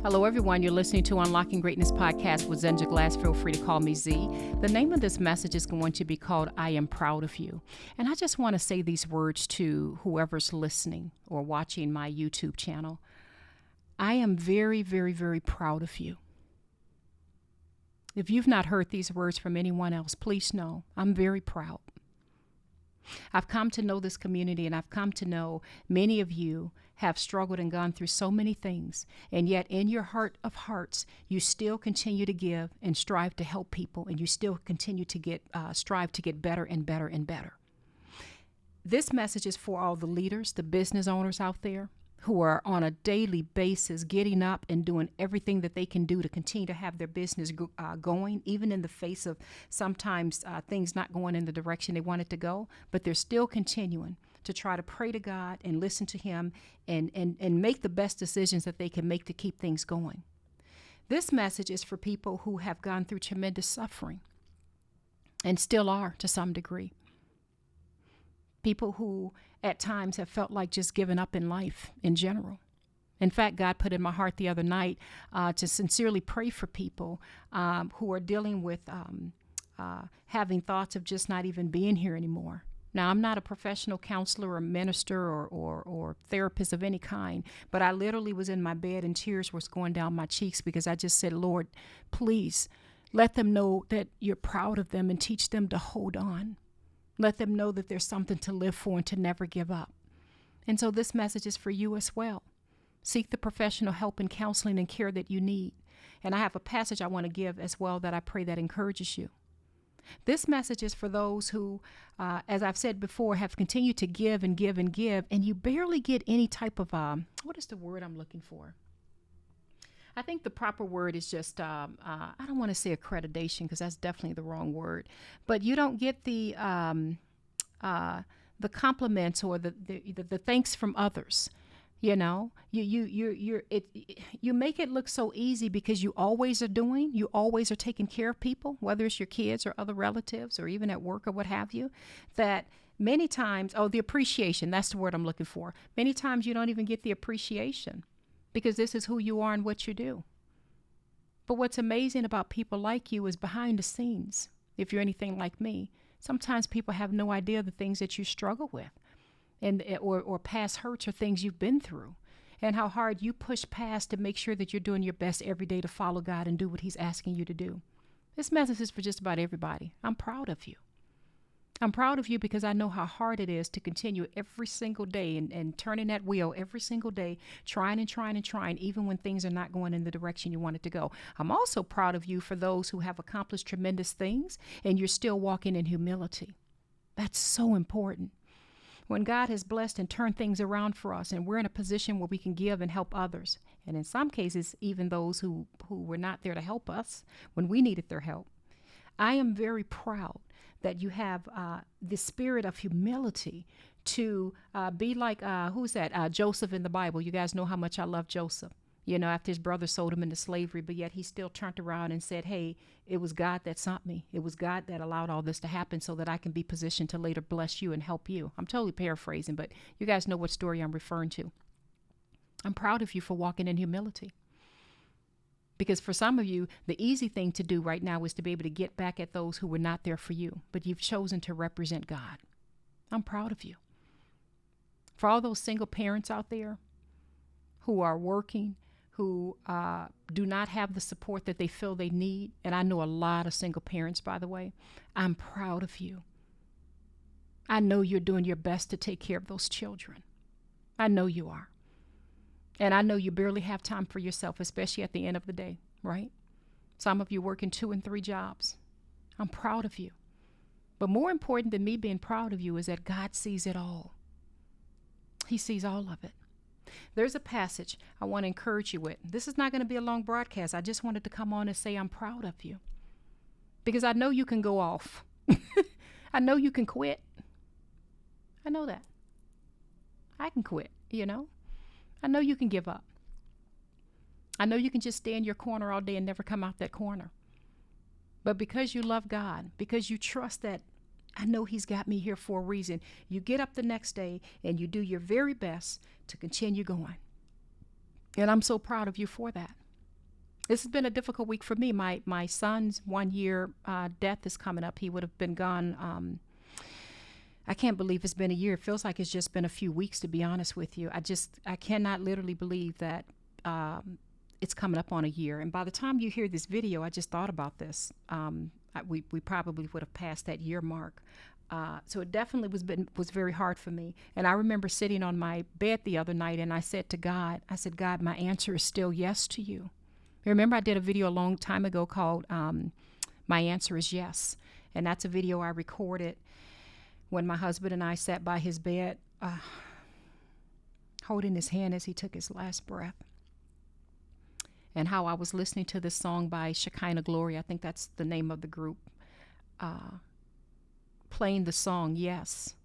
Hello, everyone. You're listening to Unlocking Greatness podcast with Zenja Glass. Feel free to call me Z. The name of this message is going to be called I Am Proud of You. And I just want to say these words to whoever's listening or watching my YouTube channel. I am very, very, very proud of you. If you've not heard these words from anyone else, please know I'm very proud. I've come to know this community, and I've come to know many of you have struggled and gone through so many things, and yet in your heart of hearts, you still continue to give and strive to help people, and you still continue to strive to get better and better and better. This message is for all the leaders, the business owners out there who are on a daily basis getting up and doing everything that they can do to continue to have their business going, even in the face of sometimes things not going in the direction they want it to go, but they're still continuing to try to pray to God and listen to Him and make the best decisions that they can make to keep things going. This message is for people who have gone through tremendous suffering and still are to some degree. People who at times have felt like just giving up in life in general. In fact, God put in my heart the other night to sincerely pray for people who are dealing with having thoughts of just not even being here anymore. Now, I'm not a professional counselor or minister or therapist of any kind, but I literally was in my bed and tears were going down my cheeks because I just said, Lord, please let them know that you're proud of them and teach them to hold on. Let them know that there's something to live for and to never give up. And so this message is for you as well. Seek the professional help and counseling and care that you need. And I have a passage I want to give as well that I pray that encourages you. This message is for those who, as I've said before, have continued to give and give and give, and you barely get any type of, what is the word I'm looking for? I think the proper word is just, I don't want to say accreditation because that's definitely the wrong word, but you don't get the compliments or the thanks from others. You know, you make it look so easy because you always are taking care of people, whether it's your kids or other relatives or even at work or what have you, that many times, the appreciation, that's the word I'm looking for. Many times you don't even get the appreciation, because this is who you are and what you do. But what's amazing about people like you is behind the scenes. If you're anything like me, sometimes people have no idea the things that you struggle with or past hurts or things you've been through and how hard you push past to make sure that you're doing your best every day to follow God and do what He's asking you to do. This message is for just about everybody. I'm proud of you. I'm proud of you because I know how hard it is to continue every single day and turning that wheel every single day, trying, even when things are not going in the direction you want it to go. I'm also proud of you for those who have accomplished tremendous things and you're still walking in humility. That's so important. When God has blessed and turned things around for us and we're in a position where we can give and help others, and in some cases, even those who were not there to help us when we needed their help, I am very proud that you have the spirit of humility to be like, Joseph in the Bible. You guys know how much I love Joseph. You know, after his brother sold him into slavery, but yet he still turned around and said, hey, it was God that sent me. It was God that allowed all this to happen so that I can be positioned to later bless you and help you. I'm totally paraphrasing, but you guys know what story I'm referring to. I'm proud of you for walking in humility. Because for some of you, the easy thing to do right now is to be able to get back at those who were not there for you, but you've chosen to represent God. I'm proud of you. For all those single parents out there who are working, who do not have the support that they feel they need, and I know a lot of single parents, by the way, I'm proud of you. I know you're doing your best to take care of those children. I know you are. And I know you barely have time for yourself, especially at the end of the day, right? Some of you working 2 and 3 jobs. I'm proud of you. But more important than me being proud of you is that God sees it all. He sees all of it. There's a passage I want to encourage you with. This is not going to be a long broadcast. I just wanted to come on and say I'm proud of you. Because I know you can go off. I know you can quit. I know that. I can quit, you know. I know you can give up. I know you can just stay in your corner all day and never come out that corner. But because you love God, because you trust that I know He's got me here for a reason, you get up the next day and you do your very best to continue going. And I'm so proud of you for that. This has been a difficult week for me. My son's 1 year death is coming up. He would have been gone. I can't believe it's been a year. It feels like it's just been a few weeks, to be honest with you. I cannot literally believe that it's coming up on a year. And by the time you hear this video, I just thought about this. We probably would have passed that year mark. So it definitely was very hard for me. And I remember sitting on my bed the other night, and I said to God, God, my answer is still yes to you. Remember, I did a video a long time ago called My Answer is Yes. And that's a video I recorded when my husband and I sat by his bed, holding his hand as he took his last breath. And how I was listening to this song by Shekinah Glory, I think that's the name of the group, playing the song, Yes.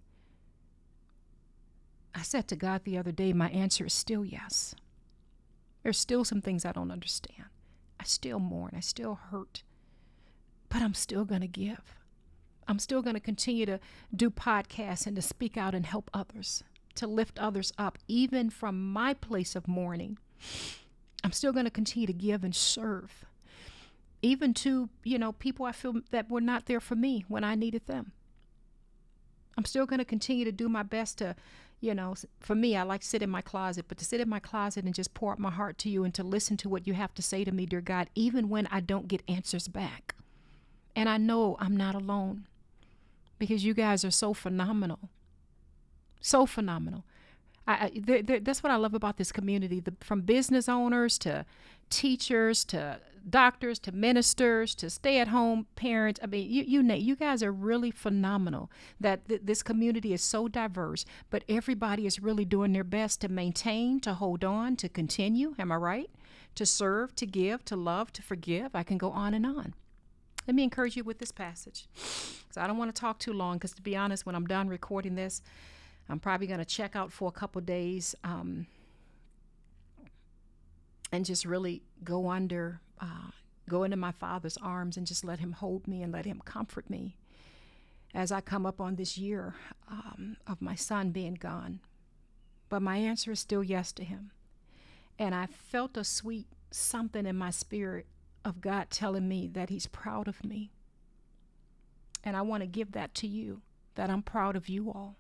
I said to God the other day, my answer is still yes. There's still some things I don't understand. I still mourn. I still hurt. But I'm still going to give. I'm still going to continue to do podcasts and to speak out and help others, to lift others up, even from my place of mourning. I'm still going to continue to give and serve, even to, people I feel that were not there for me when I needed them. I'm still going to continue to do my best to, for me, I like to sit in my closet, but to sit in my closet and just pour out my heart to you and to listen to what you have to say to me, dear God, even when I don't get answers back. And I know I'm not alone, because you guys are so phenomenal. So phenomenal. That's what I love about this community, from business owners to teachers to doctors to ministers to stay-at-home parents. I mean, you guys are really phenomenal. That this community is so diverse, but everybody is really doing their best to maintain, to hold on, to continue. Am I right? To serve, to give, to love, to forgive. I can go on and on. Let me encourage you with this passage. So I don't want to talk too long, because to be honest, when I'm done recording this, I'm probably going to check out for a couple days and just really go into my Father's arms and just let him hold me and let him comfort me as I come up on this year of my son being gone. But my answer is still yes to him. And I felt a sweet something in my spirit of God telling me that he's proud of me. And I want to give that to you, that I'm proud of you all.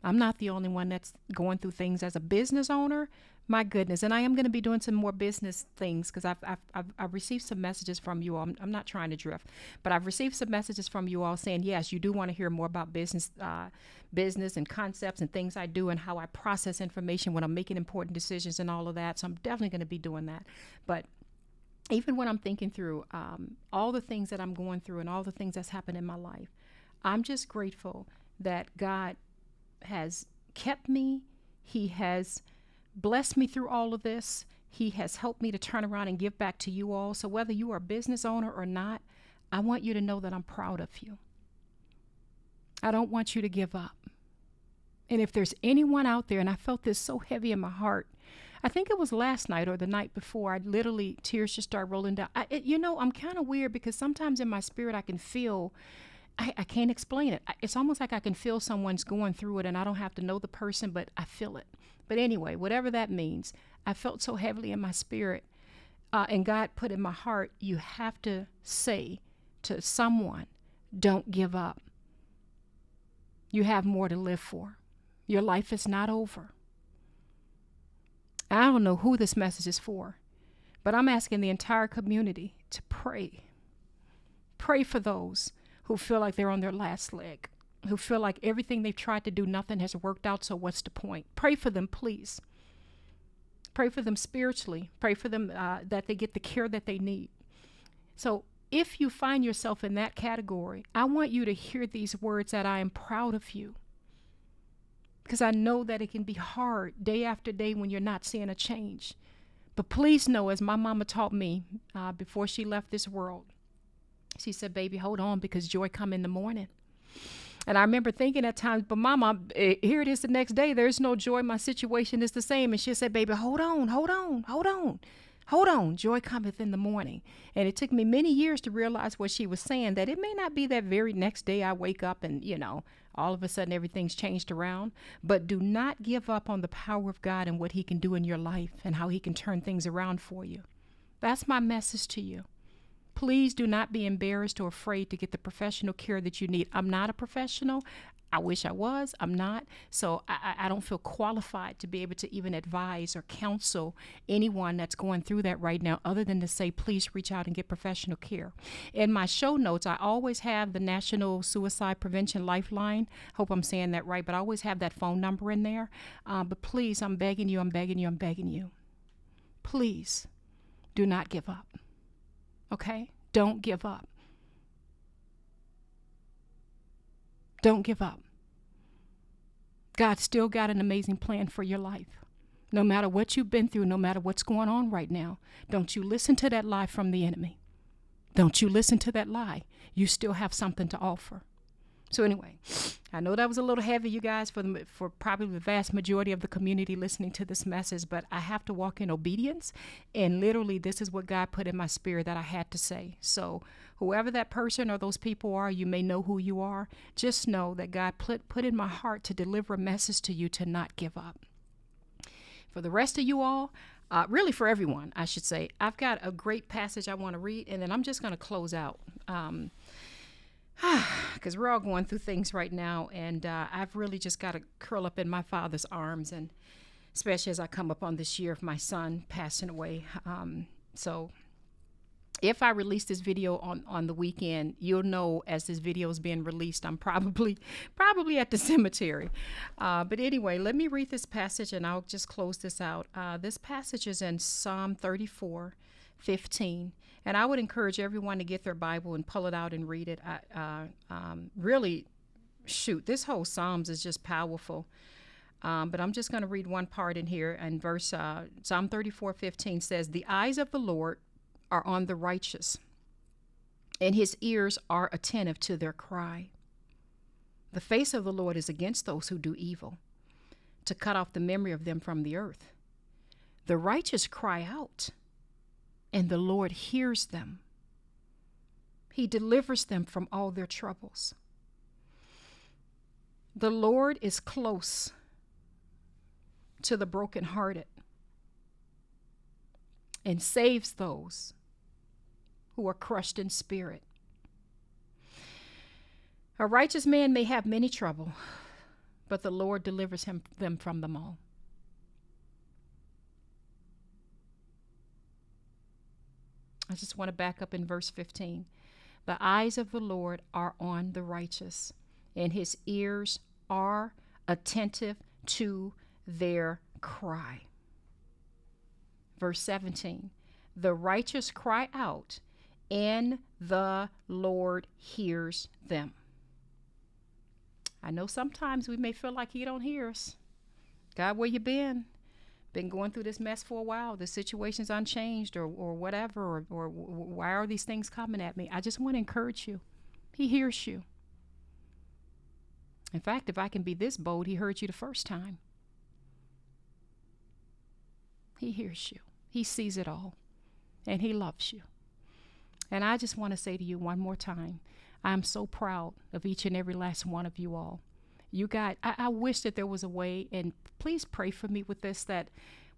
I'm not the only one that's going through things as a business owner. My goodness. And I am going to be doing some more business things, because I've received some messages from you all. I'm not trying to drift, but I've received some messages from you all saying, yes, you do want to hear more about business and concepts and things I do and how I process information when I'm making important decisions and all of that. So I'm definitely going to be doing that. But even when I'm thinking through all the things that I'm going through and all the things that's happened in my life, I'm just grateful that God has kept me. He has blessed me through all of this. He has helped me to turn around and give back to you all. So whether you are a business owner or not, I want you to know that I'm proud of you. I don't want you to give up. And if there's anyone out there, and I felt this so heavy in my heart, I think it was last night or the night before, I literally, tears just started rolling down. I'm kind of weird, because sometimes in my spirit I can feel, I can't explain it. It's almost like I can feel someone's going through it, and I don't have to know the person, but I feel it. But anyway, whatever that means, I felt so heavily in my spirit, and God put in my heart, you have to say to someone, don't give up. You have more to live for. Your life is not over. I don't know who this message is for, but I'm asking the entire community to pray. Pray for those who feel like they're on their last leg, who feel like everything they've tried to do, nothing has worked out, so what's the point? Pray for them, please. Pray for them spiritually. Pray for them that they get the care that they need. So if you find yourself in that category, I want you to hear these words, that I am proud of you. Because I know that it can be hard day after day when you're not seeing a change. But please know, as my mama taught me before she left this world, she said, baby, hold on, because joy come in the morning. And I remember thinking at times, but mama, here it is the next day. There's no joy. My situation is the same. And she said, baby, hold on. Joy cometh in the morning. And it took me many years to realize what she was saying, that it may not be that very next day I wake up and, all of a sudden everything's changed around. But do not give up on the power of God and what he can do in your life and how he can turn things around for you. That's my message to you. Please do not be embarrassed or afraid to get the professional care that you need. I'm not a professional. I wish I was. I'm not. So I don't feel qualified to be able to even advise or counsel anyone that's going through that right now, other than to say, please reach out and get professional care. In my show notes, I always have the National Suicide Prevention Lifeline. Hope I'm saying that right, but I always have that phone number in there. But please, I'm begging you, I'm begging you, I'm begging you. Please do not give up. Okay? Don't give up. Don't give up. God still got an amazing plan for your life. No matter what you've been through, no matter what's going on right now, don't you listen to that lie from the enemy. Don't you listen to that lie. You still have something to offer. So anyway, I know that was a little heavy, you guys, for probably the vast majority of the community listening to this message, but I have to walk in obedience, and literally this is what God put in my spirit that I had to say. So whoever that person or those people are, you may know who you are. Just know that God put in my heart to deliver a message to you to not give up. For the rest of you all, really for everyone, I should say, I've got a great passage I want to read, and then I'm just going to close out. Because we're all going through things right now, and I've really just got to curl up in my Father's arms, and especially as I come up on this year of my son passing away. So if I release this video on the weekend, you'll know as this video is being released, I'm probably at the cemetery. But anyway, let me read this passage, and I'll just close this out. This passage is in Psalm 34:15. And I would encourage everyone to get their Bible and pull it out and read it. Really, this whole Psalms is just powerful. But I'm just going to read one part in here. And Psalm 34:15 says, "The eyes of the Lord are on the righteous, and his ears are attentive to their cry. The face of the Lord is against those who do evil, to cut off the memory of them from the earth. The righteous cry out, and the Lord hears them. He delivers them from all their troubles. The Lord is close to the brokenhearted and saves those who are crushed in spirit. A righteous man may have many trouble, but the Lord delivers them from them all." I just want to back up in verse 15. "The eyes of the Lord are on the righteous, and his ears are attentive to their cry." Verse 17. "The righteous cry out, and the Lord hears them." I know sometimes we may feel like he don't hear us. God, where you been? Been going through this mess for a while. The situation's unchanged, or whatever, or why are these things coming at me? I just want to encourage you. He hears you. In fact, if I can be this bold, he heard you the first time. He hears you. He sees it all, and he loves you. And I just want to say to you one more time, I'm so proud of each and every last one of you all. I wish that there was a way, and please pray for me with this, that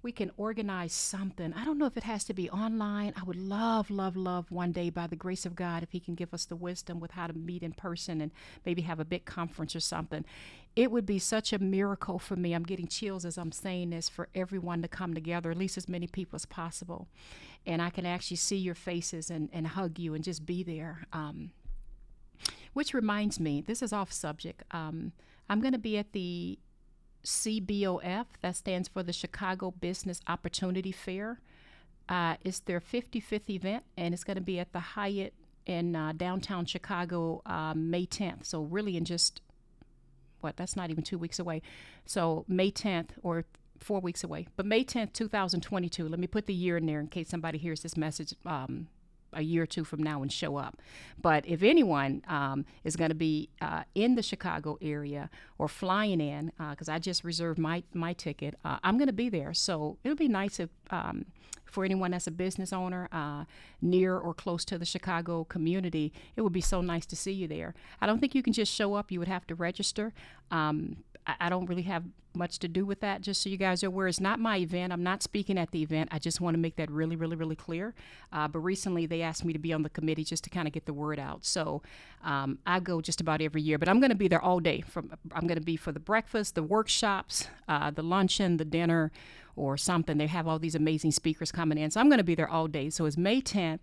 we can organize something. I don't know if it has to be online. I would love one day, by the grace of God, if he can give us the wisdom with how to meet in person and maybe have a big conference or something. It would be such a miracle for me. I'm getting chills as I'm saying this, for everyone to come together, at least as many people as possible. And I can actually see your faces and hug you and just be there. Which reminds me, this is off subject. I'm going to be at the CBOF, that stands for the Chicago Business Opportunity Fair. It's their 55th event, and it's going to be at the Hyatt in downtown Chicago, May 10th. So really in just, that's not even 2 weeks away. So May 10th, or 4 weeks away. But May 10th, 2022. Let me put the year in there in case somebody hears this message a year or two from now and show up. But if anyone is going to be in the Chicago area or flying in, because I just reserved my ticket, I'm going to be there. So it'll be nice if for anyone that's a business owner near or close to the Chicago community, it would be so nice to see you there. I don't think you can just show up. You would have to register. I don't really have much to do with that, just so you guys are aware. It's not my event. I'm not speaking at the event. I just want to make that really, really, really clear. But recently they asked me to be on the committee just to kind of get the word out. So I go just about every year, but I'm going to be there all day. I'm going to be for the breakfast, the workshops, the luncheon, the dinner, or something. They have all these amazing speakers coming in. So I'm going to be there all day. So it's May 10th,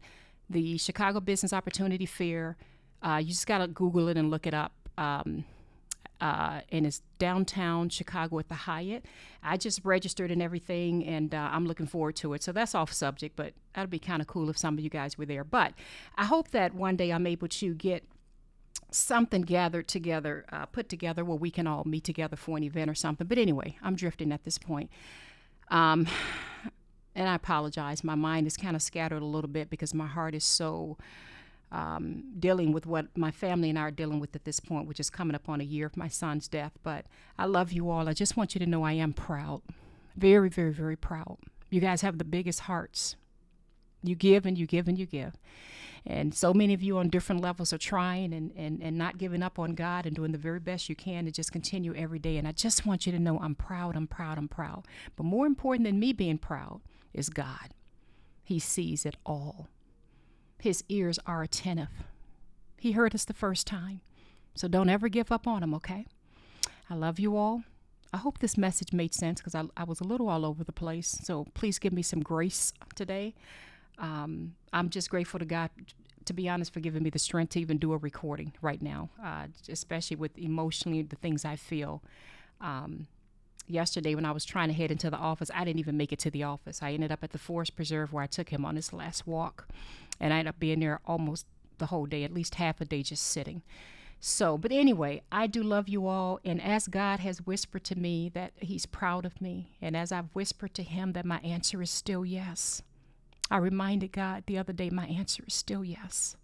the Chicago Business Opportunity Fair. You just got to Google it and look it up. And it's downtown Chicago at the Hyatt. I just registered and everything, and I'm looking forward to it. So that's off subject, but that'd be kind of cool if some of you guys were there. But I hope that one day I'm able to get something gathered together, put together where we can all meet together for an event or something. But anyway, I'm drifting at this point. And I apologize. My mind is kind of scattered a little bit because my heart is so dealing with what my family and I are dealing with at this point, which is coming up on a year of my son's death. But I love you all. I just want you to know I am proud. Very, very, very proud. You guys have the biggest hearts. You give and you give and you give. And so many of you on different levels are trying and not giving up on God and doing the very best you can to just continue every day. And I just want you to know I'm proud, I'm proud, I'm proud. But more important than me being proud is God. He sees it all. His ears are attentive. He heard us the first time. So don't ever give up on him, okay? I love you all. I hope this message made sense because I was a little all over the place. So please give me some grace today. I'm just grateful to God, to be honest, for giving me the strength to even do a recording right now, especially with emotionally the things I feel. Yesterday when I was trying to head into the office, I didn't even make it to the office. I ended up at the Forest Preserve where I took him on his last walk. And I ended up being there almost the whole day, at least half a day just sitting. So, but anyway, I do love you all. And as God has whispered to me that he's proud of me, and as I've whispered to him that my answer is still yes, I reminded God the other day my answer is still yes.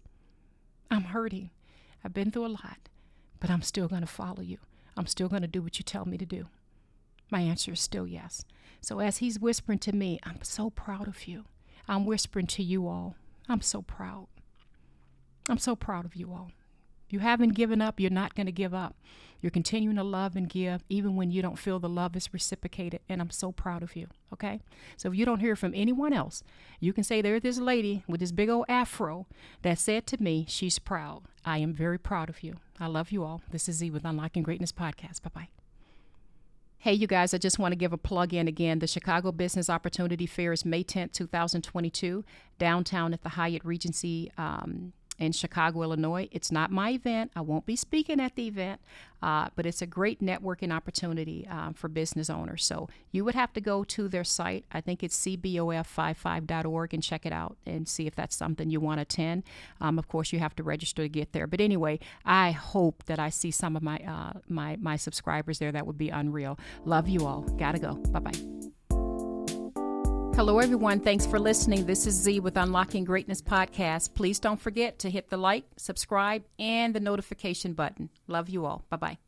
I'm hurting. I've been through a lot, but I'm still going to follow you. I'm still going to do what you tell me to do. My answer is still yes. So as he's whispering to me, I'm so proud of you. I'm whispering to you all. I'm so proud. I'm so proud of you all. You haven't given up. You're not going to give up. You're continuing to love and give even when you don't feel the love is reciprocated. And I'm so proud of you. Okay. So if you don't hear from anyone else, you can say there's this lady with this big old afro that said to me, she's proud. I am very proud of you. I love you all. This is Z with Unlocking Greatness Podcast. Bye-bye. Hey, you guys, I just want to give a plug in again. The Chicago Business Opportunity Fair is May 10th, 2022, downtown at the Hyatt Regency in Chicago, Illinois. It's not my event. I won't be speaking at the event, but it's a great networking opportunity for business owners. So you would have to go to their site. I think it's cbof55.org and check it out and see if that's something you want to attend. Of course, you have to register to get there. But anyway, I hope that I see some of my subscribers there. That would be unreal. Love you all. Gotta go. Bye-bye. Hello, everyone. Thanks for listening. This is Z with Unlocking Greatness Podcast. Please don't forget to hit the like, subscribe, and the notification button. Love you all. Bye-bye.